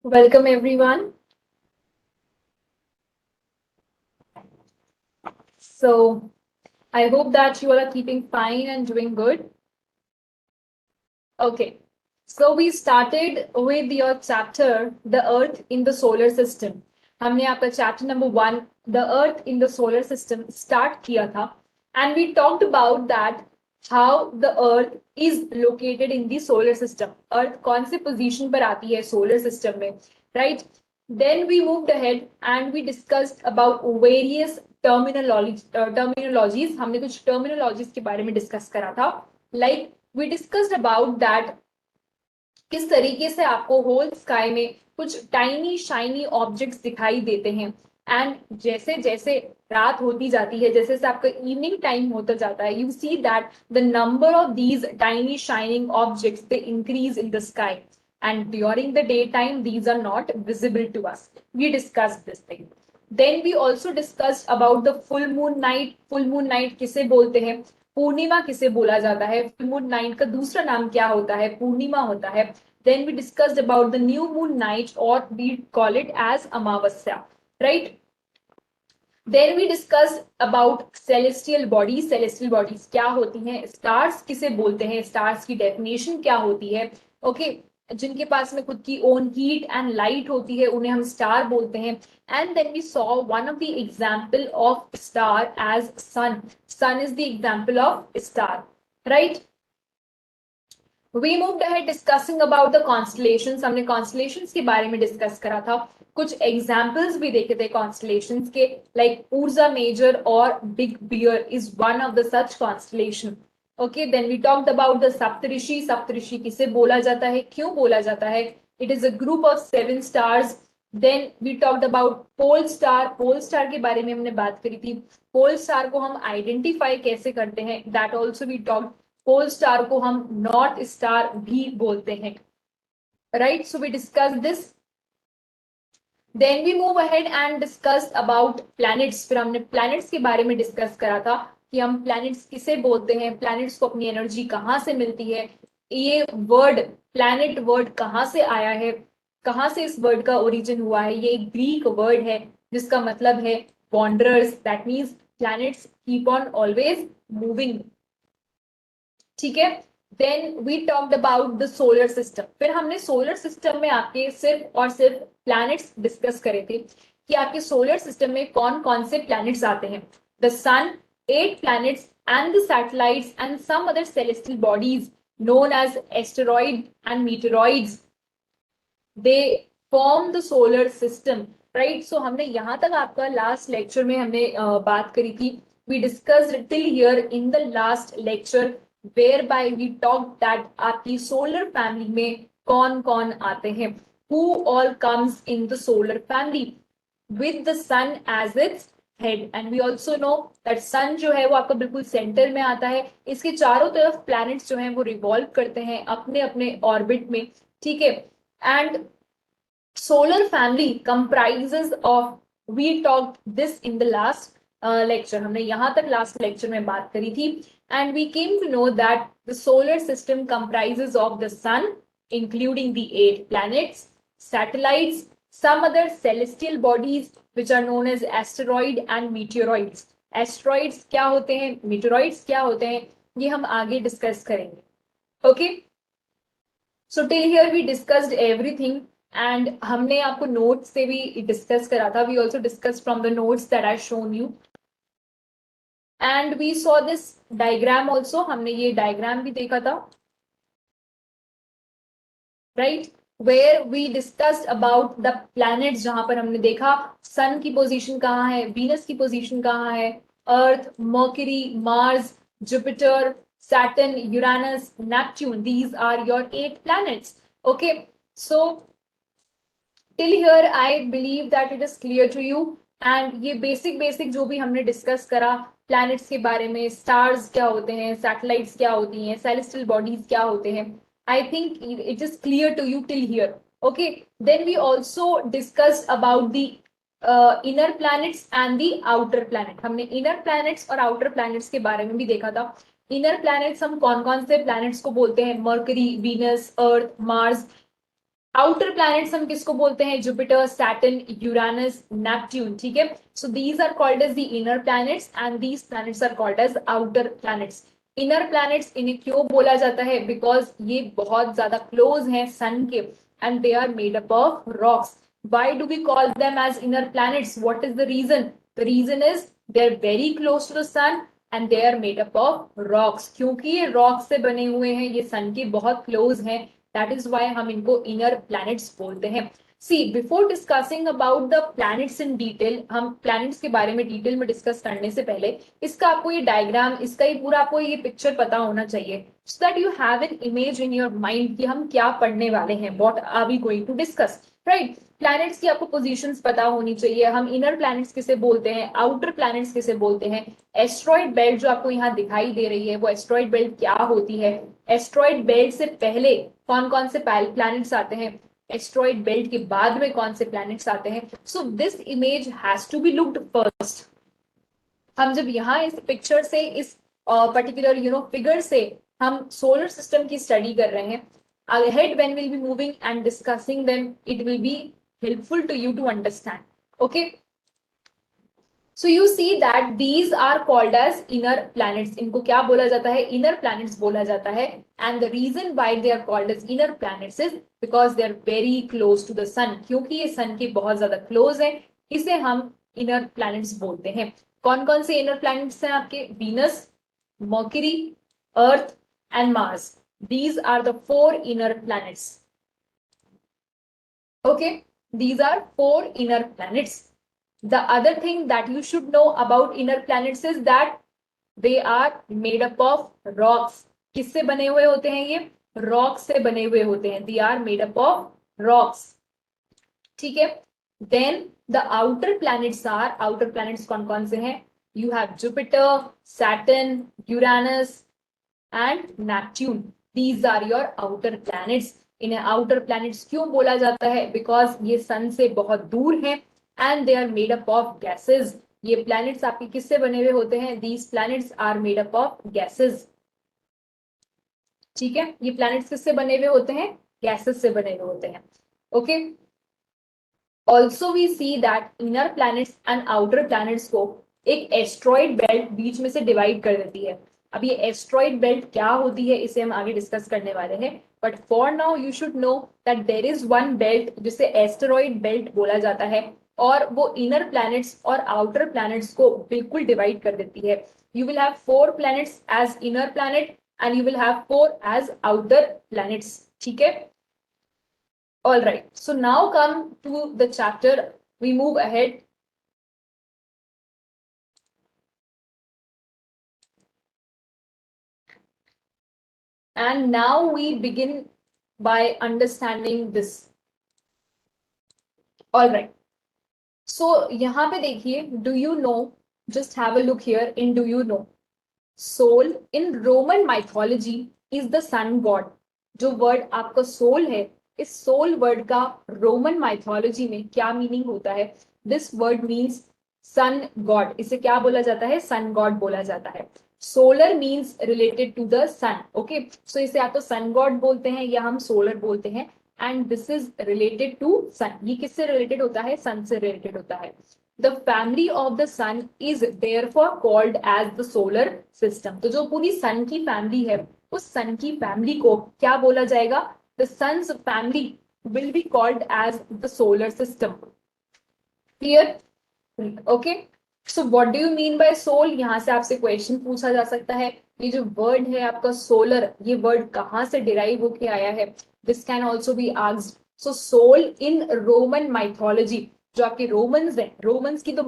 Welcome everyone. So I hope that you all are keeping fine and doing good. Okay. So we started with your chapter, The Earth in the Solar System. हमने आपका chapter number 1, The Earth in the Solar System start किया था. And we talked about that how the Earth is located in the solar system. Earth कौन से position पर आती है solar system में, right? Then we moved ahead and we discussed about various terminologies. हमने कुछ terminologies के बारे में discuss करा था. Like we discussed about that किस तरीके से आपको होल स्काई में कुछ टाइनी शाइनी ऑब्जेक्ट्स दिखाई देते हैं. एंड जैसे जैसे रात होती जाती है, जैसे जैसे आपका इवनिंग टाइम होता जाता है, you see that the number of these tiny shining objects they increase in the sky, and during the daytime these are not visible to us. We discussed this thing. Then we also discussed about the full moon night. Full moon night किसे बोलते हैं, पूर्णिमा किसे बोला जाता है, full moon night का दूसरा नाम क्या होता है, पूर्णिमा होता है. Then we discussed about the new moon night, or we call it as amavasya, right? Then we discussed about celestial bodies. Celestial bodies क्या होती हैं, stars किसे बोलते हैं, stars की definition क्या होती है. Okay, जिनके पास में खुद की own heat and light होती है उन्हें हम star बोलते हैं. And then we saw one of the example of star as sun. Sun is the example of star, right? We moved ahead discussing about the constellations. हमने constellations के बारे में discuss करा था. कुछ examples भी देखे थे constellations के, like Ursa Major और Big Bear is one of the such constellation. Okay, then we talked about the Saptarishi. Saptarishi किसे बोला जाता है, क्यों बोला जाता है? It is a group of 7 stars. Then we talked about pole star. Pole star के बारे में हमने बात करी थी. Pole star को हम identify कैसे करते हैं, that also we talked. Pole star को हम नॉर्थ स्टार भी बोलते हैं, right? So we discuss this. Then we move ahead and discuss about planets. फिर हमने प्लैनेट्स के बारे में डिस्कस करा था कि हम प्लैनेट्स किसे बोलते हैं, प्लैनेट्स को अपनी एनर्जी कहाँ से मिलती है, ये वर्ड प्लैनेट वर्ड कहाँ से आया है, कहाँ से इस वर्ड का ओरिजिन हुआ है. ये एक ग्रीक वर्ड है जिसका मतलब है wanderers. That means planets keep on always moving, ठीक है. Then we talked about the solar system. फिर हमने सोलर सिस्टम में आपके सिर्फ और सिर्फ प्लैनेट्स डिस्कस करे थे कि आपके सोलर सिस्टम में कौन कौन से प्लैनेट्स आते हैं. The sun, 8 planets and the satellites and some other celestial bodies known as asteroid and meteoroids, they form the solar system, right? So हमने यहाँ तक आपका लास्ट लेक्चर में हमने बात करी थी. We discussed till here in the last lecture whereby we talked that आपकी सोलर फैमिली में कौन कौन आते हैं, who all comes in the solar family with the sun as its head. And we also know that sun जो है वो आपका बिल्कुल सेंटर में आता है, इसके चारों तरफ प्लैनेट्स जो हैं वो रिवॉल्व करते हैं अपने अपने ऑर्बिट में, ठीक है. And solar family comprises of, we talked this in the last lecture. हमने यहाँ तक लास्ट लेक्चर में बात करी थी. And we came to know that the solar system comprises of the sun, including the 8 planets, satellites, some other celestial bodies which are known as asteroid and meteoroids. Asteroids क्या होते हैं, meteoroids क्या होते हैं, ये हम आगे डिस्कस करेंगे. Okay, so till here we discussed everything. And हमने आपको नोट्स से भी डिस्कस करा था. We also discussed from the notes that I shown you. And we saw this diagram also. हमने ये diagram भी देखा था, right? Where we discussed about the planets, जहां पर हमने देखा sun की पोजीशन कहाँ है, Venus की पोजीशन कहाँ है, Earth, Mercury, Mars, Jupiter, Saturn, Uranus, Neptune. These are your 8 planets. Okay, so till here I believe that it is clear to you. And ये बेसिक जो भी हमने डिस्कस करा प्लैनेट्स के बारे में, स्टार्स क्या होते हैं, सैटेलाइट्स क्या होती हैं, सेलेस्टियल बॉडीज क्या होते हैं, I think it is clear to you till here. Okay, then we also discussed about the inner planets and the outer planet. हमने इनर प्लैनेट्स और आउटर प्लैनेट्स के बारे में भी देखा था. इनर प्लैनेट्स हम कौन कौन से प्लैनेट्स को बोलते हैं? Mercury, Venus, Earth, Mars. Outer planets हम किसको बोलते हैं? Jupiter, Saturn, Uranus, Neptune. ठीक है, so these are called as the inner planets and these planets are called as outer planets. Inner planets इन्हें क्यों बोला जाता है? बिकॉज ये बहुत ज्यादा क्लोज हैं सन के and they are made up of rocks. Why do we call them as inner planets? What is the reason? The reason is they are very close to the sun and they are made up of rocks. क्योंकि ये rocks से बने हुए हैं, ये sun के बहुत close हैं, that is why हम इनको inner planets बोलते हैं. See, before discussing about the planets in detail, हम planets के बारे में डिटेल में डिस्कस करने से पहले इसका आपको ये डायग्राम, इसका ही पूरा आपको ये पिक्चर पता होना चाहिए, so that you have an image in your mind कि हम क्या पढ़ने वाले हैं, what are we going to discuss, right? Planets की आपको पोजीशंस पता होनी चाहिए. हम इनर प्लैनेट्स किसे बोलते हैं, आउटर प्लैनेट्स किसे बोलते हैं. एस्ट्रॉइड बेल्ट जो आपको यहाँ दिखाई दे रही है, वो एस्ट्रॉइड बेल्ट क्या होती है? एस्ट्रॉइड बेल्ट से पहले कौन कौन से प्लैनेट्स आते हैं? एस्ट्रॉइड बेल्ट के बाद में कौन से प्लैनेट्स आते हैं? So this image has to be looked first. हम जब यहाँ इस पिक्चर से, इस पर्टिकुलर फिगर से हम सोलर सिस्टम की स्टडी कर रहे हैं, ahead when we'll be moving and discussing them, it will be helpful to you to understand. Okay, so you see that these are called as inner planets. इनको क्या बोला जाता है? inner planets बोला जाता है. And the reason why they are called as inner planets is because they are very close to the sun. क्योंकि ये sun के बहुत ज्यादा close है, इसे हम inner planets बोलते हैं. कौन कौन से inner planets हैं आपके? Venus, Mercury, Earth and Mars. These are the 4 inner planets. Okay, these are 4 inner planets. The other thing that you should know about inner planets is that they are made up of rocks. किससे बने हुए होते हैं ये? Rocks से बने हुए होते हैं. They are made up of rocks. ठीक है, then the outer planets are, outer planets कौन कौन से हैं? You have Jupiter, Saturn, Uranus and Neptune. These are your outer planets. इन्हें outer planets क्यों बोला जाता है? Because ये sun से बहुत दूर हैं and they are made up of gases. ये planets आपके किससे बने हुए होते हैं? These planets are made up of gases. ठीक है, ये planets किससे बने हुए होते हैं? Gases से बने हुए होते हैं. Okay. Also we see that inner planets and outer planets को एक एस्ट्रॉइड बेल्ट बीच में से डिवाइड कर देती है. अब ये एस्ट्रॉइड बेल्ट क्या होती है, इसे हम आगे डिस्कस करने वाले हैं. But for now you should know that there is one belt जिसे एस्टेरॉइड बेल्ट बोला जाता है, और वो इनर प्लैनेट्स और आउटर प्लैनेट्स को बिल्कुल डिवाइड कर देती है. You will have 4 planets as inner planet and you will have 4 as outer planets. ठीक है, all right, so now come to the chapter, we move ahead. And now we begin by understanding this. All right. So यहाँ पे देखिए, do you know? Just have a look here in do you know? Soul in Roman mythology is the sun god. जो word आपका sol है, इस sol word का Roman mythology में क्या मीनिंग होता है? This word means sun god. इसे क्या बोला जाता है? सन गॉड बोला जाता है. Solar means related to the sun. Okay, so इसे आप तो सन गॉड बोलते हैं या हम सोलर बोलते हैं. And this is related to sun. ये किससे रिलेटेड होता है? सन से रिलेटेड होता है. The family of the sun is therefore called as the solar system. तो जो पूरी सन की फैमिली है, उस सन की फैमिली को क्या बोला जाएगा? The sun's family will be called as the solar system. Clear? Okay. So what do you mean by soul? यहाँ से आपसे क्वेश्चन पूछा जा सकता है. ये जो वर्ड है आपका सोलर, ये वर्ड कहाँ से डिराइव होके आया है? This can also be asked. So soul in Roman mythology, जो आपके रोमन्स हैं, रोमन्स की तो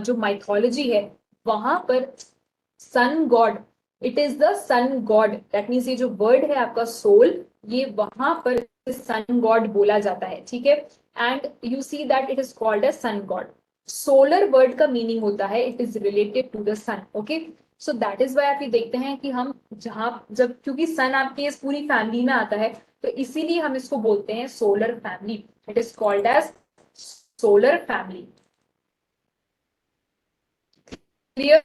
जो माइथोलॉजी है, वहां पर sun god, it is the sun god. That means ये जो वर्ड है आपका सोल, ये वहां पर सन गॉड बोला जाता है. ठीक है, and you see that it is called a sun god. Solar word का मीनिंग होता है it is related to the sun. Okay, so that is why आप ये देखते हैं कि हम जहां, जब क्योंकि सन आपके इस पूरी फैमिली में आता है, तो इसीलिए हम इसको बोलते हैं solar family. It is called as solar family. Clear?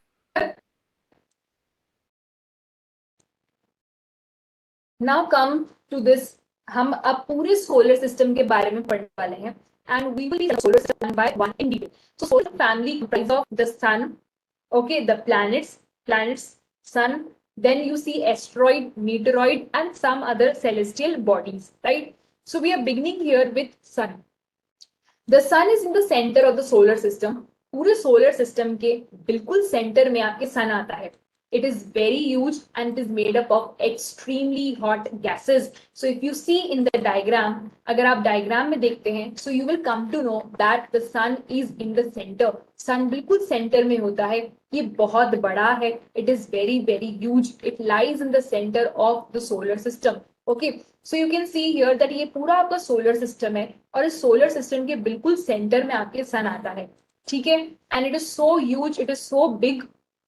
Now come to this, हम अब पूरे सोलर सिस्टम के बारे में पढ़ने वाले हैं and we will see solar system by one in detail. So solar family comprise of the sun, okay, the planets, sun, then you see asteroid, meteoroid and some other celestial bodies, right? So we are beginning here with sun. The sun is in the center of the solar system. पूरे solar system के बिल्कुल center में आपके sun आता है. It is very huge and it is made up of extremely hot gases. So if you see in the diagram, अगर आप diagram में देखते हैं, so you will come to know that the sun is in the center. Sun बिल्कुल center में होता है. ये बहुत बड़ा है. It is very very huge. It lies in the center of the solar system. Okay, so you can see here that ये पूरा आपका solar system है और इस सोलर सिस्टम के बिल्कुल सेंटर में आपके सन आता है. ठीक है, and it is so huge, it is so big,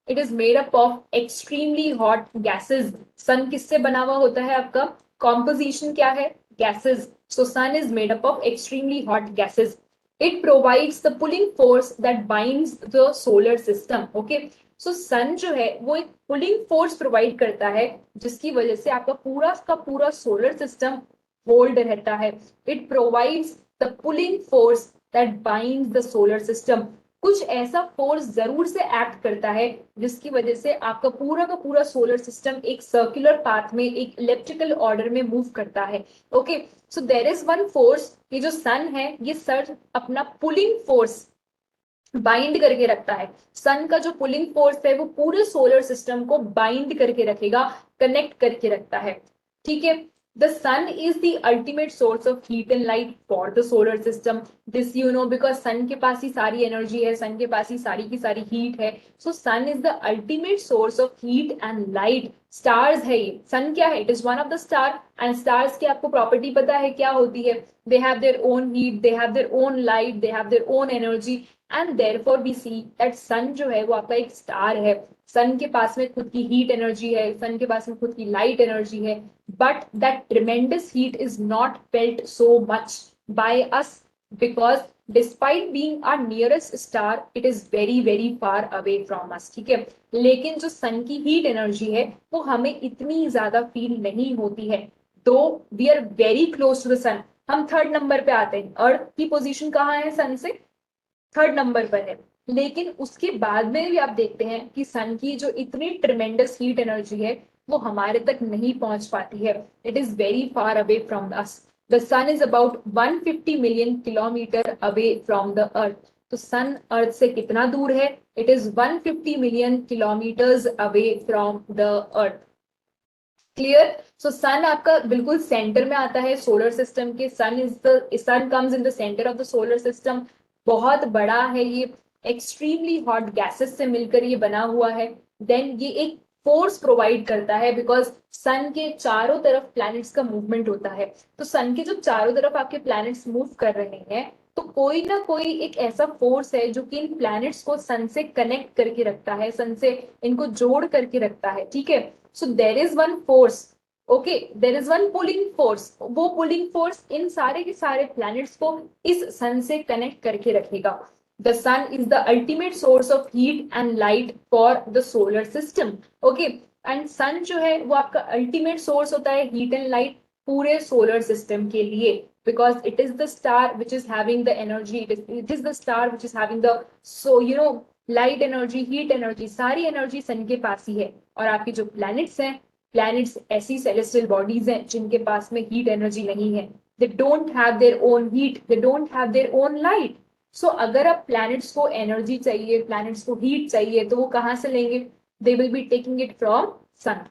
it is made up of extremely hot gases. Sun किससे बना हुआ होता है आपका? कॉम्पोजिशन क्या है? Gases. So sun is made up of extremely hot gases. It provides the pulling force that binds the solar system. Okay, so sun जो है वो एक पुलिंग फोर्स प्रोवाइड करता है जिसकी वजह से आपका पूरा का पूरा सोलर सिस्टम होल्ड रहता है. It provides the pulling force that binds the solar system. कुछ ऐसा फोर्स जरूर से एक्ट करता है जिसकी वजह से आपका पूरा का पूरा सोलर सिस्टम एक सर्कुलर पाथ में, एक इलेक्ट्रिकल ऑर्डर में मूव करता है. Okay, so there is one force. ये जो सन है ये सर अपना पुलिंग फोर्स बाइंड करके रखता है. सन का जो पुलिंग फोर्स है वो पूरे सोलर सिस्टम को बाइंड करके रखेगा, कनेक्ट करके रखता है. ठीक है, the sun is the ultimate source of heat and light for the solar system. This you know because sun के पास ही सारी एनर्जी है, sun के पास ही सारी की सारी हीट है. so sun is the ultimate source of heat and light. stars है ये. sun क्या है? it is one of the star and stars की आपको प्रॉपर्टी पता है क्या होती है? they have their own heat, they have their own light, they have their own energy and therefore we see that sun जो है वो आपका एक स्टार है. सन के पास में खुद की हीट एनर्जी है, सन के पास में खुद की लाइट एनर्जी है, but that tremendous heat is not felt so much by us because despite being our nearest star it is very very far away from us. ठीक है, लेकिन जो सन की हीट एनर्जी है वो हमें इतनी ज्यादा फील नहीं होती है. Though we are very close to the sun. हम थर्ड नंबर पे आते हैं. अर्थ की पोजीशन कहाँ है सन से? थर्ड नंबर पर है. लेकिन उसके बाद में भी आप देखते हैं कि सन की जो इतनी ट्रिमेंडस हीट एनर्जी है वो हमारे तक नहीं पहुंच पाती है. It is very far away from us. The sun is about 150 million kilometre away from the earth. तो सन अर्थ से कितना दूर है? It is 150 million kilometres away from the earth. Clear? So sun आपका बिल्कुल सेंटर में आता है सोलर सिस्टम के. Sun comes in the centre of the solar system. बहुत बड़ा है ये, एक्सट्रीमली हॉट गैसेस से मिलकर ये बना हुआ है. देन ये एक फोर्स प्रोवाइड करता है बिकॉज सन के चारों तरफ प्लैनेट्स का मूवमेंट होता है. तो सन के जो चारों तरफ आपके प्लैनेट्स मूव कर रहे हैं तो कोई ना कोई एक ऐसा फोर्स है जो कि इन प्लैनेट्स को सन से कनेक्ट करके रखता है, सन से इनको जोड़ करके रखता है. ठीक है, so there is one force. Okay, there is one pulling force. वो पुलिंग फोर्स इन सारे के सारे प्लैनेट्स को इस सन से कनेक्ट करके रखेगा. The sun is the ultimate source of heat and light for the solar system. Okay, and sun जो है वो आपका अल्टीमेट सोर्स होता है हीट एंड लाइट पूरे सोलर सिस्टम के लिए because it is the star which is having the energy, it is the star which is having the, so you know, light energy, heat energy, सारी energy सन के पास ही है. और आपके जो planets हैं, प्लैनेट्स ऐसी सेलेस्टियल बॉडीज हैं जिनके पास में हीट एनर्जी नहीं है. They don't have their own heat, they don't have their own light. So अगर आप प्लैनेट्स को एनर्जी चाहिए, प्लैनेट्स को हीट चाहिए तो वो कहाँ से लेंगे? They will be taking it from sun.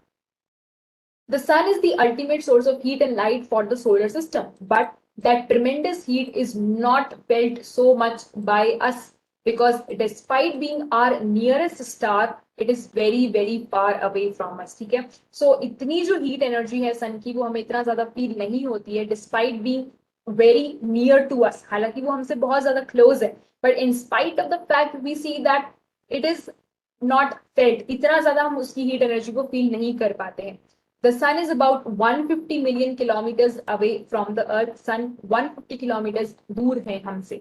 The sun is the ultimate source of heat and light for the solar system, but that tremendous heat is not felt so much by us because despite being our nearest star, it is very very far away from us. ठीक है, so इतनी जो heat energy है sun की वो हमें इतना ज्यादा feel नहीं होती है despite being very near to us. हालांकि वो हमसे बहुत ज्यादा close है, but in spite of the fact we see that it is not felt. इतना ज्यादा हम उसकी heat energy को feel नहीं कर पाते हैं. The sun is about 150 million kilometers away from the earth. Sun 150 kilometers दूर है हमसे.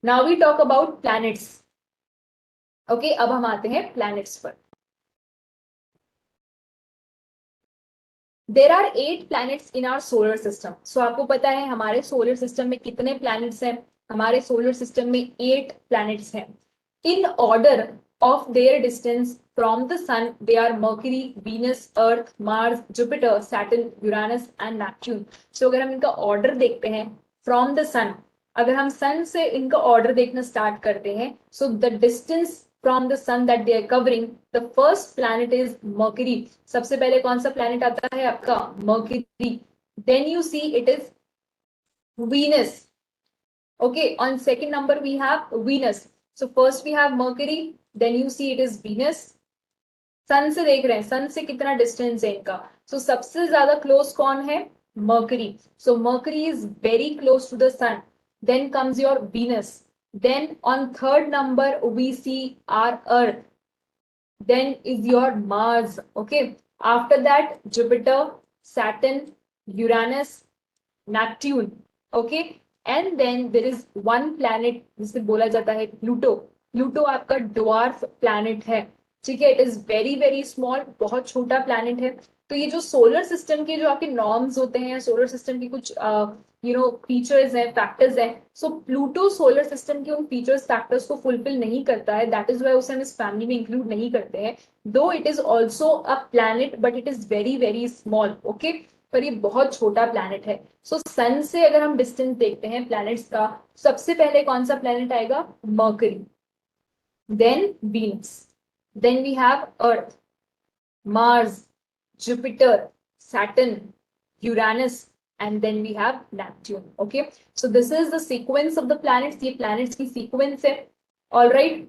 Now we talk about planets. Okay, अब हम आते हैं planets पर. There are 8 planets in our solar system. So आपको पता है हमारे सोलर सिस्टम में कितने प्लैनेट्स हैं? हमारे सोलर सिस्टम में 8 प्लैनेट्स हैं। In order of their distance from the sun, they are Mercury, Venus, Earth, Mars, Jupiter, Saturn, Uranus and Neptune. So अगर हम इनका ऑर्डर देखते हैं from the sun, अगर हम सन से इनका ऑर्डर देखना स्टार्ट करते हैं, so the distance from the sun that they are covering, the first planet is Mercury. सबसे पहले कौन सा planet आता है आपका? Mercury. Then you see it is Venus. Okay, on second number we have Venus. So first we have Mercury, then you see it is Venus. सन से देख रहे हैं, सन से कितना डिस्टेंस है इनका? सो सबसे ज्यादा क्लोज कौन है? Mercury. So Mercury is very close to the sun. Then comes your Venus. Then on third number we see our Earth. Then is your Mars. Okay, after that Jupiter, Saturn, Uranus, Neptune. Okay, and then there is one planet जिसे बोला जाता है Pluto. Pluto आपका dwarf planet है. ठीक है, it is very very small, बहुत छोटा प्लैनेट है. तो ये जो सोलर सिस्टम के जो आपके नॉर्म्स होते हैं, सोलर सिस्टम के कुछ फीचर्स हैं, फैक्टर्स हैं, सो प्लूटो सोलर सिस्टम के उन फीचर्स फैक्टर्स को फुलफिल नहीं करता है. दैट इज वाई उसे हम इस फैमिली में इंक्लूड नहीं करते हैं. दो it is also a planet but it is very very small. Okay, पर ये बहुत छोटा प्लैनेट है. सो सन से अगर हम डिस्टेंस देखते हैं प्लैनेट्स का, सबसे पहले कौन सा प्लैनेट आएगा? Mercury. Then Venus. Then we have Earth, Mars, Jupiter, Saturn, Uranus and then we have Neptune. Okay, so this is the sequence of the planets. ये planets की sequence है. All right.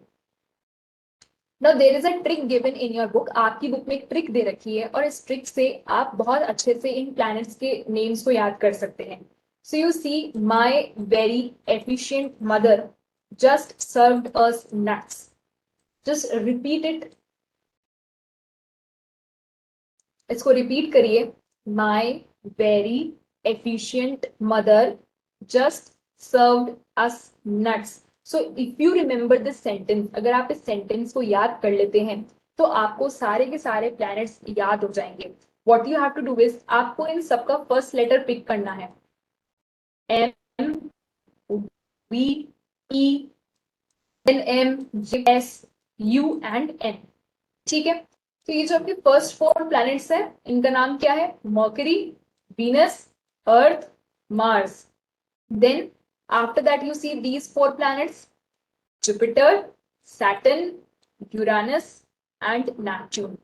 Now there is a trick given in your book. आपकी book में एक trick दे रखी है और इस ट्रिक से आप बहुत अच्छे से इन प्लैनेट्स के नेम्स को याद कर सकते हैं. So you see, my very efficient mother just served us nuts. Just repeat it. इसको रिपीट करिए. My very efficient mother just served us nuts. So if you remember this sentence, अगर आप इस सेंटेंस को याद कर लेते हैं तो आपको सारे के सारे प्लैनेट्स याद हो जाएंगे. What you have to do is, आपको इन सबका फर्स्ट लेटर पिक करना है. M, V, E, then M, J, S, U and N. ठीक है, तो ये जो आपके फर्स्ट 4 प्लैनेट्स है, इनका नाम क्या है? Mercury, Venus, Earth, Mars. Then after that you see these 4 planets, Jupiter, Saturn, Uranus and Neptune.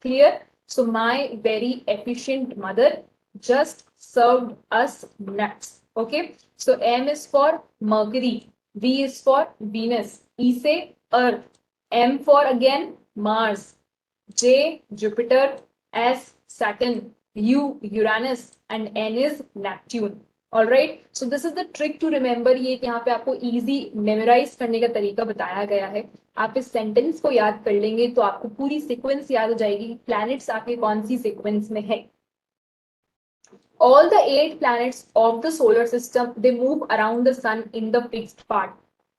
Clear? So my very efficient mother just served us nuts. Okay, so M is for Mercury, V is for Venus, E से Earth, M for again Mars, J Jupiter, S Saturn, U Uranus and N is Neptune. All right, so this is the trick to remember. ये यहाँ पे आपको easy memorize करने का तरीका बताया गया है. आप इस सेंटेंस को याद कर लेंगे तो आपको पूरी सीक्वेंस याद हो जाएगी, प्लैनेट्स आपके कौन सी सीक्वेंस में है. All the 8 planets of the solar system, they move around the sun in the fixed path.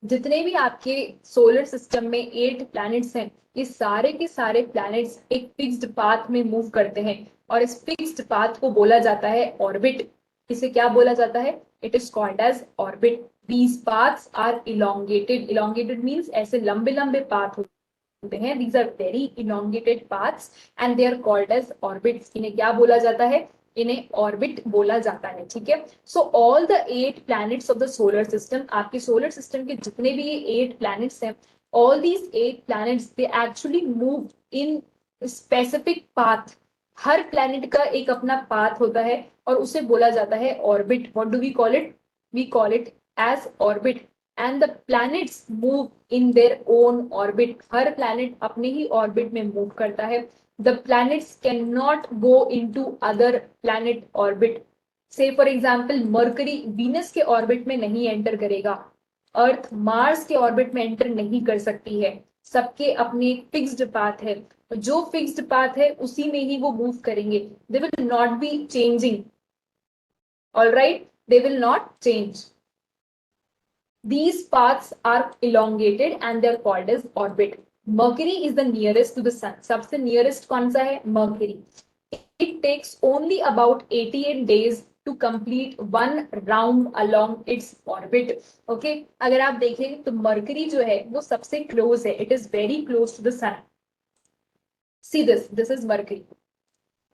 जितने भी आपके सोलर सिस्टम में 8 प्लैनेट्स हैं, ये सारे के सारे प्लैनेट्स एक फिक्स्ड पाथ में मूव करते हैं और इस फिक्स्ड पाथ को बोला जाता है ऑर्बिट. इसे क्या बोला जाता है? It is called as orbit. These paths are elongated. Elongated means ऐसे लंबे लंबे पाथ होते हैं. These are very elongated paths and they are called as orbits. इन्हें क्या बोला जाता है? इन्हें ऑर्बिट बोला जाता है. ठीक है, so all the 8 planets of the solar system, आपके सोलर सिस्टम के जितने भी ये 8 प्लैनेट्स हैं, all these 8 planets they actually move in specific path. Her planet का एक अपना पाथ होता है और उसे बोला जाता है orbit. What do we call it? We call it as orbit. And the planets move in their own orbit. हर प्लैनेट अपने ही ऑर्बिट में मूव करता है. The planets cannot go into other planet orbit. Say for example, Mercury Venus के orbit में नहीं enter करेगा, अर्थ मार्स के ऑर्बिट में एंटर नहीं कर सकती है. सबके अपने फिक्स्ड पाथ है, जो फिक्स्ड पाथ है उसी में ही वो मूव करेंगे. They will not be changing. All right, they will not change. These paths are elongated and they are called as orbit. Mercury is the nearest to the sun. सबसे nearest कौन सा है? Mercury. it takes only about 88 days to complete one round along its orbit. Okay, अगर आप देखें तो mercury जो है वो सबसे क्लोज है, it is very close to the sun. See this is mercury.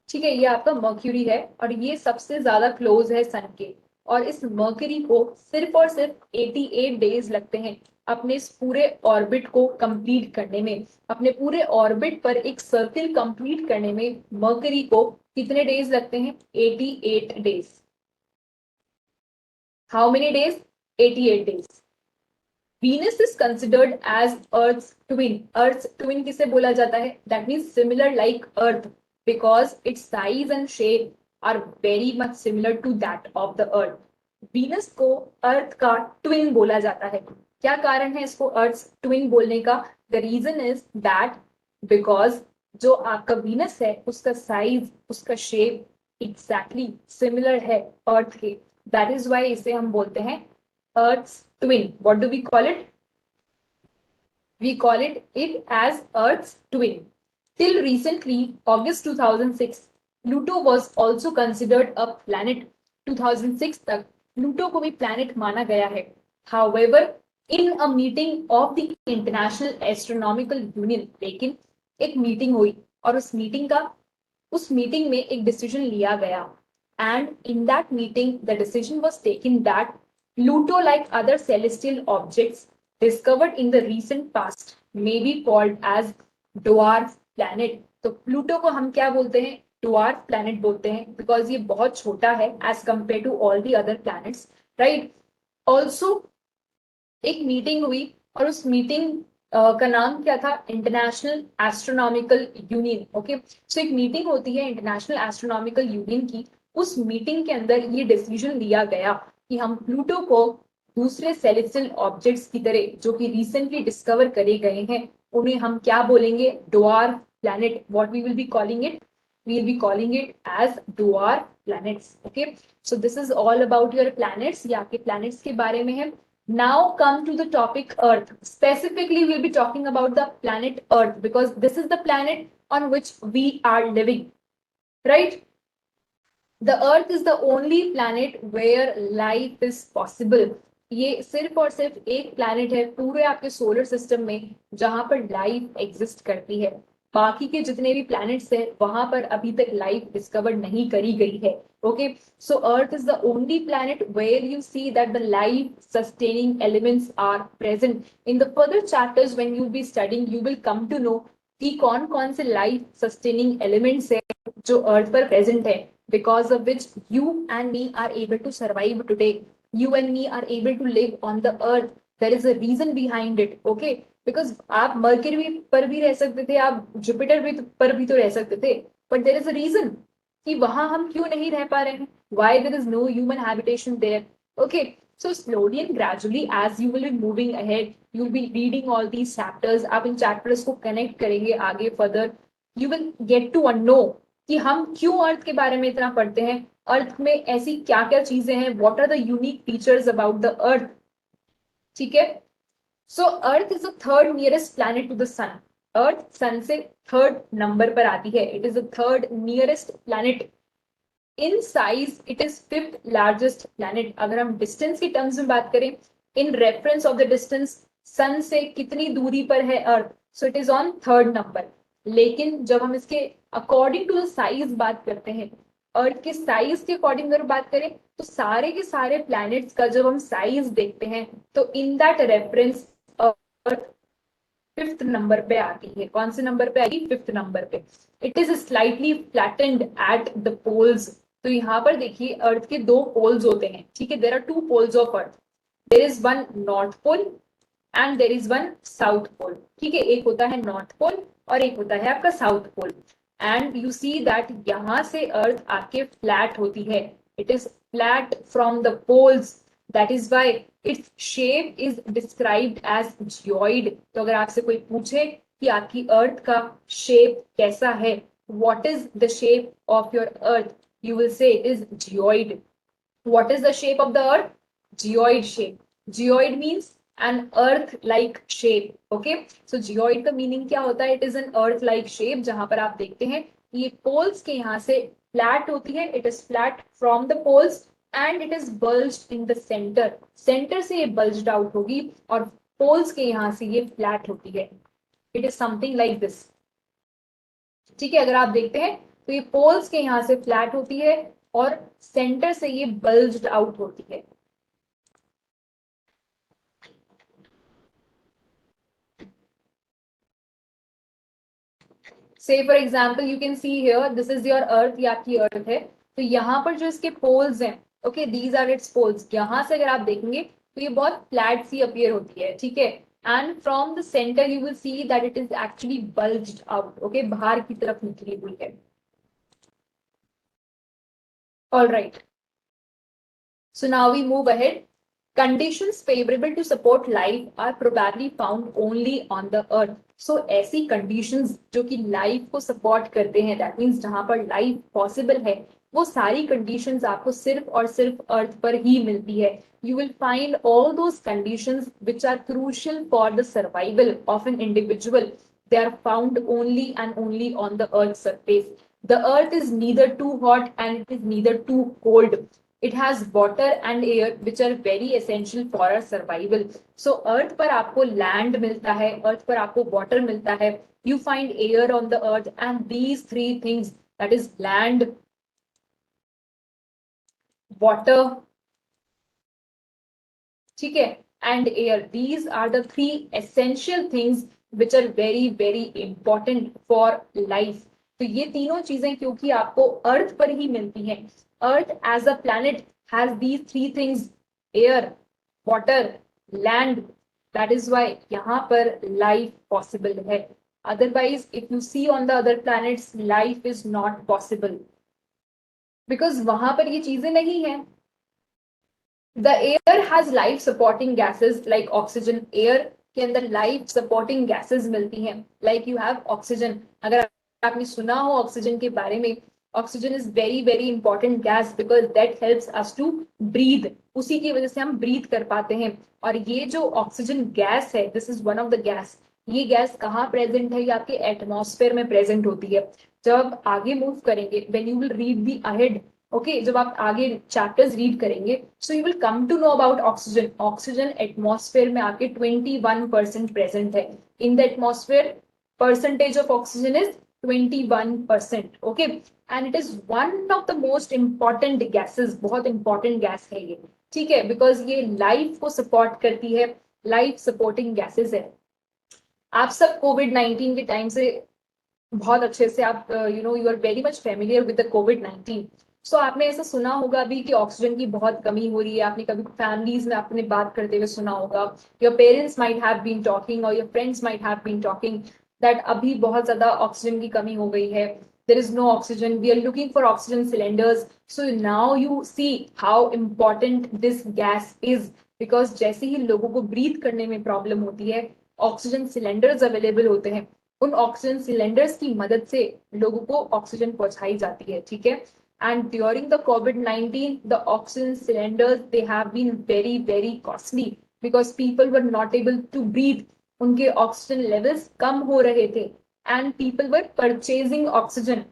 ठीक है, ये आपका मर्क्यूरी है और ये सबसे ज्यादा क्लोज है सन के, और इस मर्क्यूरी को सिर्फ और सिर्फ 88 डेज लगते हैं अपने इस पूरे ऑर्बिट को कंप्लीट करने में. अपने पूरे ऑर्बिट पर एक सर्किल कंप्लीट करने में मर्क्यूरी को कितने डेज लगते हैं? 88 days. How many days? 88 days. Venus is considered as Earth's twin. Earth's twin किसे बोला जाता है? That means similar like Earth, because its size and shape are very much similar to that of the Earth. Venus को Earth का twin बोला जाता है. क्या कारण है इसको Earth's twin बोलने का? The reason is that because जो आपका Venus है उसका size, उसका shape exactly similar है Earth के. That is why इसे हम बोलते हैं Earth's twin. What do we call it? We call it as Earth's twin. Till recently, August 2006, Pluto was also considered a planet. 2006 तक Pluto को भी planet माना गया है. However, in a meeting of the International Astronomical Union, लेकिन एक meeting हुई और उस मीटिंग में एक डिसीजन लिया गया. And in that meeting, the decision was taken that Pluto, like other celestial objects discovered in the recent past, may be called as dwarf planet. तो प्लूटो को हम क्या बोलते हैं? dwarf planet बोलते हैं, because ये बहुत छोटा है as compared to all the other planets, right? Also एक मीटिंग हुई और उस मीटिंग का नाम क्या था? International astronomical union. ओके, सो एक मीटिंग होती है इंटरनेशनल एस्ट्रोनॉमिकल यूनियन की. उस मीटिंग के अंदर ये डिसीजन लिया गया कि हम प्लूटो को दूसरे सेलेस्टियल ऑब्जेक्ट्स की तरह जो कि रिसेंटली डिस्कवर करे गए हैं उन्हें हम क्या बोलेंगे? dwarf planet. What we will be calling it? We will be calling it as dwarf planets. Okay, so this is all about your planets. ये आपके planets के बारे में है. Now come to the topic Earth. Specifically, we'll be talking about the planet Earth because this is the planet on which we are living, right? The Earth is the only planet where life is possible. ये सिर्फ और सिर्फ एक planet है पूरे आपके solar system में जहां पर लाइफ एग्जिस्ट करती है. बाकी के जितने भी प्लैनेट्स हैं वहां पर अभी तक लाइफ डिस्कवर नहीं करी गई है. Okay, so Earth is the only planet where you see that the life-sustaining elements are present. In the further chapters, when you'll be studying, you will come to know कि कौन-कौन से life-sustaining elements है जो Earth पर present है, because of which you and me are able to survive today. You and me are able to live on the Earth. There is a reason behind it. Okay, because आप mercury पर भी रह सकते थे, आप Jupiter पर भी तो रह सकते थे, but there is a reason कि वहां हम क्यों नहीं रह पा रहे हैं. Why there is no human habitation there? Okay, so slowly and gradually as you will be moving ahead, you will be reading all these chapters. आप इन chapters को connect करेंगे आगे further. You will get to know कि हम क्यों अर्थ के बारे में इतना पढ़ते हैं, अर्थ में ऐसी क्या क्या चीजें हैं, what are the unique features about the earth. ठीक है, so earth is the third nearest planet to the sun. अर्थ सन से थर्ड नंबर पर आती है. It is the third nearest planet. In size it is fifth largest planet. अगर हम distance की terms में बात करें, in reference of the distance, sun से कितनी दूरी पर है earth, so it is on third number. लेकिन जब हम इसके अकॉर्डिंग टू द साइज बात करते हैं, अर्थ के साइज के अकॉर्डिंग अगर बात करें तो सारे के सारे प्लैनेट्स का जब हम साइज देखते हैं तो in that reference Earth fifth number पे आती है. कौन से नंबर पे आएगी? फिफ्थ नंबर पे. It is slightly flattened at the poles. तो यहाँ पर देखिए अर्थ के दो पोल्स होते हैं. ठीक है, there are two poles of Earth. There is one north pole and there is one south pole. ठीक है, एक होता है नॉर्थ पोल और एक होता है आपका south pole. And you see that यहाँ से अर्थ आके फ्लैट होती है. It is flat from the poles. That is why its shape is described as geoid. तो अगर आपसे कोई पूछे कि आपकी अर्थ का शेप कैसा है, what is the shape of your earth, you will say it is geoid. What is the shape of the earth? Geoid shape. Geoid means an earth like shape. Okay, so geoid का meaning क्या होता है? It is an earth like shape. जहां पर आप देखते हैं ये पोल्स के यहाँ से फ्लैट होती है, it is flat from the poles and it is bulged in the centre, centre से ये बल्ज्ड आउट होगी और पोल्स के यहाँ से ये फ्लैट होती है, it is something like this. ठीक है, अगर आप देखते हैं तो ये पोल्स के यहाँ से फ्लैट होती है और सेंटर से ये बल्ज्ड आउट होती है। से for example you can see here this is your earth, ये आपकी अर्थ है, तो यहाँ पर जो इसके पोल्स हैं, okay these are its poles, यहाँ से अगर आप देखेंगे तो ये बहुत फ्लैट सी अपीयर होती है, ठीक है, and from the centre you will see that it is actually bulged out, okay बाहर की तरफ निकली हुई है। All right, so now we move ahead. Conditions favorable to support life are probably found only on the earth. So ऐसी conditions जो कि life को support करते हैं, that means जहां पर life possible है, वो सारी conditions आपको सिर्फ और सिर्फ earth पर ही मिलती है। You will find all those conditions which are crucial for the survival of an individual. They are found only and only on the earth's surface. The earth is neither too hot and it is neither too cold. It has water and air which are very essential for our survival. So earth पर आपको land मिलता है, earth पर आपको water मिलता है, you find air on the earth and these three things, that is land, water, ठीक है, and air, these are the three essential things which are very very important for life. तो ये तीनों चीजें क्योंकि आपको अर्थ पर ही मिलती हैं, Earth as a planet has these three things, air, water, land, that is why यहाँ पर लाइफ पॉसिबल है। Otherwise if you see on the other planets life is not possible, because वहां पर ये चीजें नहीं है। The air has life supporting gases like oxygen. Air के अंदर life supporting gases मिलती हैं, like you have oxygen. अगर आपने सुना हो ऑक्सीजन के बारे में, oxygen is very very important gas because that helps us to breathe, उसी की वजह से हम ब्रीथ कर पाते हैं। और ये जो ऑक्सीजन गैस है, this is one of the gas, ये गैस कहाँ प्रेजेंट है, ये आपके एटमॉस्फेयर में प्रेजेंट होती है। जब आप आगे मूव करेंगे, when you will read the ahead, okay जब आप आगे चैप्टर्स रीड करेंगे, so you will come to know about oxygen. Oxygen atmosphere में आपके 21% प्रेजेंट है, in the atmosphere percentage of oxygen is 21%, okay, and it is one of the most important gases, बहुत important gas है ये, ठीक है, because ये life को सपोर्ट करती है, लाइफ सपोर्टिंग गैसेस है। आप सब कोविड-19 के टाइम से बहुत अच्छे से आप you are very much familiar with the कोविड-19। सो आपने ऐसा सुना होगा अभी कि ऑक्सीजन की बहुत कमी हो रही है, आपने कभी फैमिलीज में आपने बात करते हुए सुना होगा, your parents might have been talking or your friends might have been talking that अभी बहुत ज्यादा ऑक्सीजन की कमी हो गई है, there is no oxygen, we are looking for oxygen cylinders. So now you see how important this gas is, because जैसे ही लोगों को ब्रीथ करने में प्रॉब्लम होती है, ऑक्सीजन सिलेंडर्स अवेलेबल होते हैं, उन ऑक्सीजन सिलेंडर्स की मदद से लोगों को ऑक्सीजन पहुंचाई जाती है, ठीक है। And during the COVID-19, the oxygen cylinders, they have been very, very costly because people were not able to breathe. उनके ऑक्सीजन लेवल्स कम हो रहे थे and people were purchasing oxygen.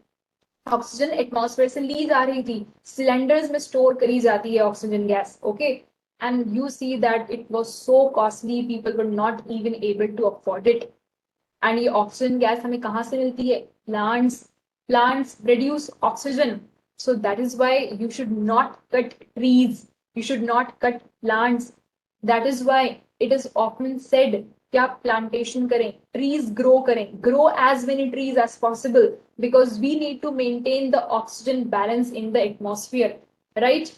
Oxygen atmosphere से ली जा रही थी, सिलेंडर्स में स्टोर करी जाती है oxygen gas, okay, and you see that it was so costly, people were not even able to afford it. And ये ऑक्सीजन गैस हमें कहाँ से मिलती है, plants produce oxygen. So that is why you should not cut trees, you should not cut plants. That is why it is often said कि आप plantation करें, trees grow करें, grow as many trees as possible because we need to maintain the oxygen balance in the atmosphere, right?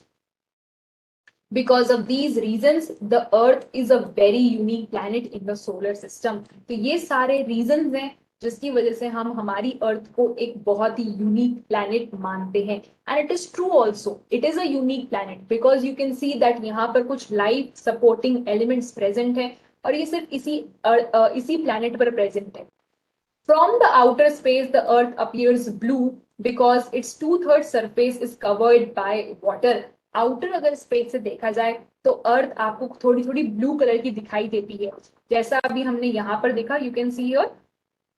Because of these reasons, the earth is a very unique planet in the solar system. तो ये सारे reasons हैं जिसकी वजह से हम हमारी अर्थ को एक बहुत ही यूनिक प्लैनेट मानते हैं। And it is true also, it is a unique planet because you can C that यहाँ पर कुछ लाइफ सपोर्टिंग एलिमेंट्स प्रेजेंट है और ये सिर्फ इसी प्लैनेट पर प्रेजेंट है। From the outer space the earth appears blue because it's 2/3 surface is covered by water. Outer अगर स्पेस से देखा जाए तो अर्थ आपको थोड़ी थोड़ी ब्लू कलर की दिखाई देती है, जैसा अभी हमने यहाँ पर देखा, you can see here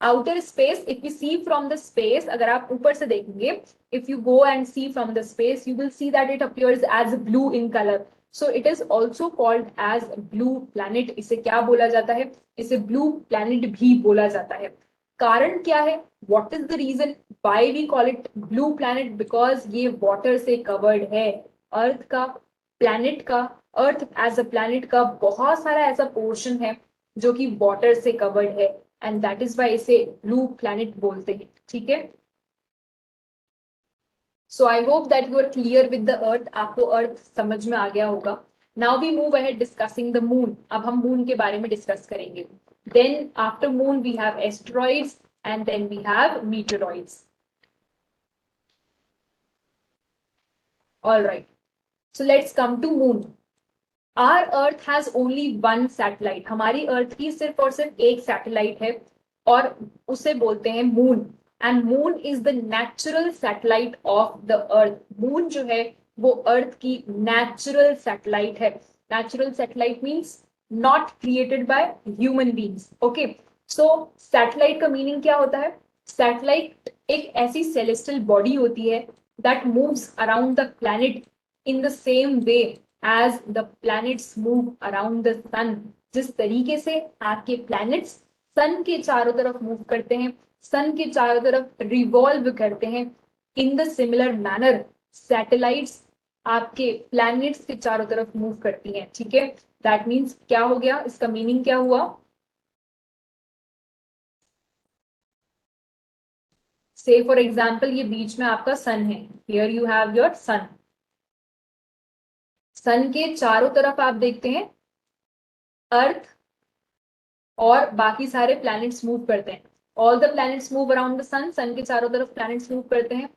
outer space, if you see from the space, अगर आप ऊपर से देखेंगे, if you go and see from the space, you will see that it appears as blue in colour, so it is also called as blue planet. इसे क्या बोला जाता है? इसे ब्लू प्लैनेट भी बोला जाता है। कारण क्या है? What is the reason why we call it blue planet? Because ये वाटर से कवर्ड है। अर्थ का, प्लैनेट का, अर्थ एज अ प्लैनेट का बहुत सारा ऐसा पोर्शन है जो कि वाटर से कवर्ड है, एंड दैट इज वाई इसे ब्लू प्लैनेट बोलते हैं। ठीक है, so I hope that you are clear with the earth. आपको अर्थ समझ में आ गया होगा। Now we move ahead discussing the moon. अब हम मून के बारे में डिस्कस करेंगे। Then after moon we have asteroids and then we have meteoroids. All right, so let's come to moon. Our earth has only one satellite. हमारी अर्थ की सिर्फ और सिर्फ एक सैटेलाइट है और उसे बोलते हैं moon. And moon is the natural satellite of the earth. Moon जो है वो अर्थ की नेचुरल सैटेलाइट है। Natural satellite means not created by human beings. Okay, so satellite का मीनिंग क्या होता है? सैटेलाइट एक ऐसी सेलेस्टियल बॉडी होती है that moves around the planet in the same way as the planets move around the sun। जिस तरीके से आपके planets sun के चारों तरफ मूव करते हैं, sun के चारों तरफ रिवॉल्व करते हैं, in the similar manner satellites आपके planets के चारों तरफ मूव करती हैं। ठीक है, that means क्या हो गया? इसका मीनिंग क्या हुआ? से फॉर एग्जाम्पल ये बीच में आपका सन है, here you have your sun. Sun के चारों तरफ आप देखते हैं अर्थ और बाकी सारे प्लैनेट्स मूव करते हैं। All the planets move around the sun. Sun के चारों तरफ प्लैनेट्स मूव करते हैं।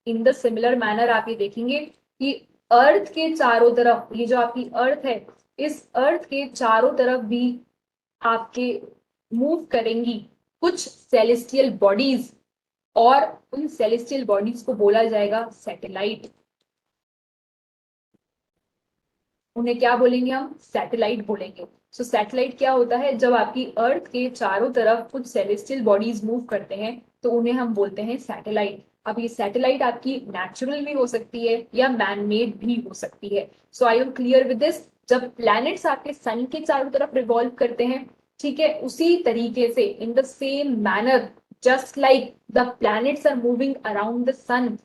इन द सिमिलर मैनर आप ये देखेंगे कि अर्थ के चारों तरफ, ये जो आपकी अर्थ है, इस अर्थ के चारों तरफ भी आपके मूव करेंगी कुछ सेलेस्टियल बॉडीज, और उन सेलेस्टियल बॉडीज को बोला जाएगा सैटेलाइट। उन्हें क्या बोलेंगे? हम सैटेलाइट बोलेंगे। सो सैटेलाइट क्या होता है? जब आपकी अर्थ के चारों तरफ कुछ सेलेस्टियल बॉडीज मूव करते हैं तो उन्हें हम बोलते हैं सैटेलाइट। अब ये सैटेलाइट आपकी नेचुरल भी हो सकती है या मैन मेड भी हो सकती है। So I am clear with this. जब प्लैनेट्स आपके सन के चारों तरफ रिवॉल्व करते हैं, ठीक है, उसी तरीके से in the same manner, just like the planets are moving around the sun,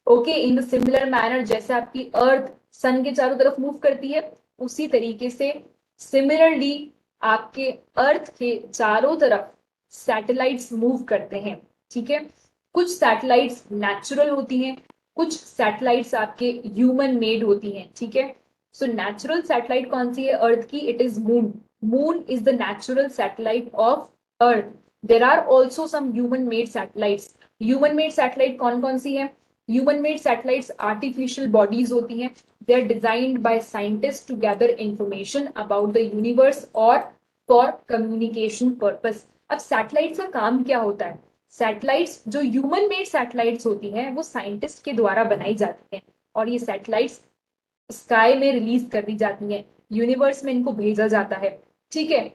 okay, in the similar manner, जैसे आपकी अर्थ सन के चारों तरफ मूव करती है, उसी तरीके से सिमिलरली आपके अर्थ के चारों तरफ सैटेलाइट्स मूव करते हैं। ठीक है, कुछ सैटेलाइट्स नेचुरल होती हैं, कुछ सैटेलाइट्स आपके ह्यूमन मेड होती हैं। ठीक है, सो नेचुरल सैटेलाइट कौन सी है अर्थ की? It is moon. Moon is the natural satellite of Earth. There are also some human made satellites. Human made satellite कौन कौन सी है? Human made satellites artificial bodies होती हैं। They are designed by scientist to gather information about the universe और for communication purpose. अब satellites का काम क्या होता है? सैटेलाइट्स, जो ह्यूमन मेड सैटेलाइट्स होती हैं, वो साइंटिस्ट के द्वारा बनाई जाती हैं और ये सैटेलाइट्स स्काई में रिलीज कर दी जाती हैं, यूनिवर्स में इनको भेजा जाता है। ठीक है,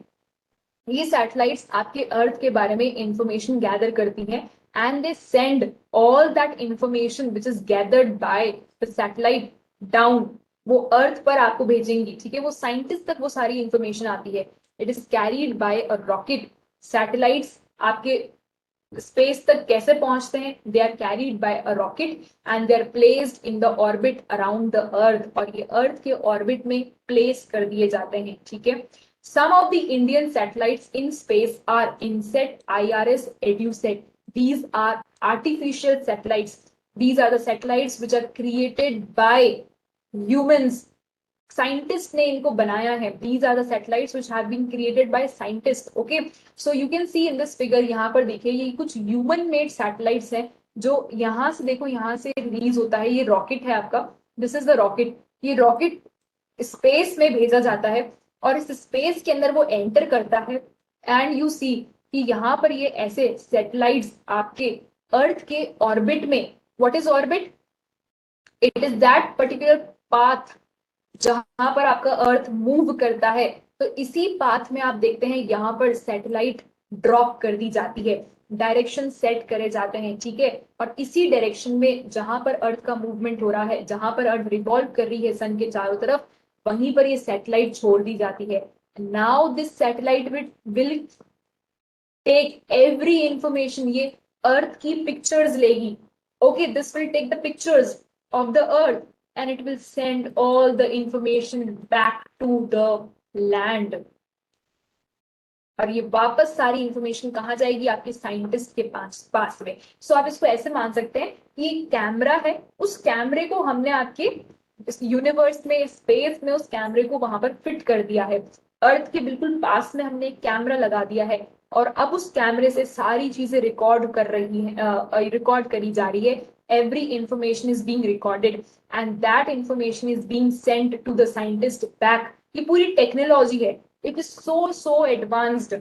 ये सैटेलाइट्स आपके अर्थ के बारे में इंफॉर्मेशन गैदर करती हैं and they send all that information which is gathered by the satellite down, वो अर्थ पर आपको भेजेंगी। ठीक है, वो साइंटिस्ट तक वो सारी इंफॉर्मेशन आती है। It is carried by a rocket. Satellites आपके स्पेस तक कैसे पहुंचते हैं? They are carried by a rocket and they are placed in the orbit around the Earth, और ये अर्थ के ऑर्बिट में प्लेस कर दिए जाते हैं। ठीक है, some of the Indian satellites in space are INSET, IRS, EduSat. These are artificial satellites. These are the satellites which are created by humans. Scientist ने इनको बनाया है। These are the satellites which have been created by scientist. Okay, so you can see in this figure, यहाँ पर देखिए ये कुछ human made satellites हैं जो यहाँ से देखो, यहाँ से रिलीज होता है। ये रॉकेट है आपका, दिस इज द रॉकेट। ये रॉकेट स्पेस में भेजा जाता है और इस स्पेस के अंदर वो एंटर करता है एंड यू सी कि यहाँ पर ये ऐसे सैटेलाइट्स आपके अर्थ के ऑर्बिट में, what is orbit? It is that particular path जहां पर आपका अर्थ मूव करता है। तो इसी पाथ में आप देखते हैं यहाँ पर सैटेलाइट ड्रॉप कर दी जाती है। डायरेक्शन सेट करे जाते हैं, ठीक है, और इसी डायरेक्शन में जहां पर अर्थ का मूवमेंट हो रहा है, जहां पर अर्थ रिवॉल्व कर रही है सन के चारों तरफ, वहीं पर ये सैटेलाइट छोड़ दी जाती है। Now this satellite will take every information, ये अर्थ की पिक्चर्स लेगी, okay, this will take the pictures of the Earth and it will send all the information back to the land. और ये वापस सारी इंफॉर्मेशन कहाँ जाएगी? आपके साइंटिस्ट के पास में। सो आप इसको ऐसे मान सकते हैं कि ये कैमरा है, उस कैमरे को हमने आपके इस यूनिवर्स में, स्पेस में, उस कैमरे को वहां पर फिट कर दिया है। अर्थ के बिल्कुल पास में हमने एक कैमरा लगा दिया है, और अब उस कैमरे से सारी चीजें रिकॉर्ड कर रही है, रिकॉर्ड करी जा रही है। Every information is being recorded and that information is being sent to the scientist back. ये पूरी टेक्नोलॉजी है, इट इज सो एडवांस्ड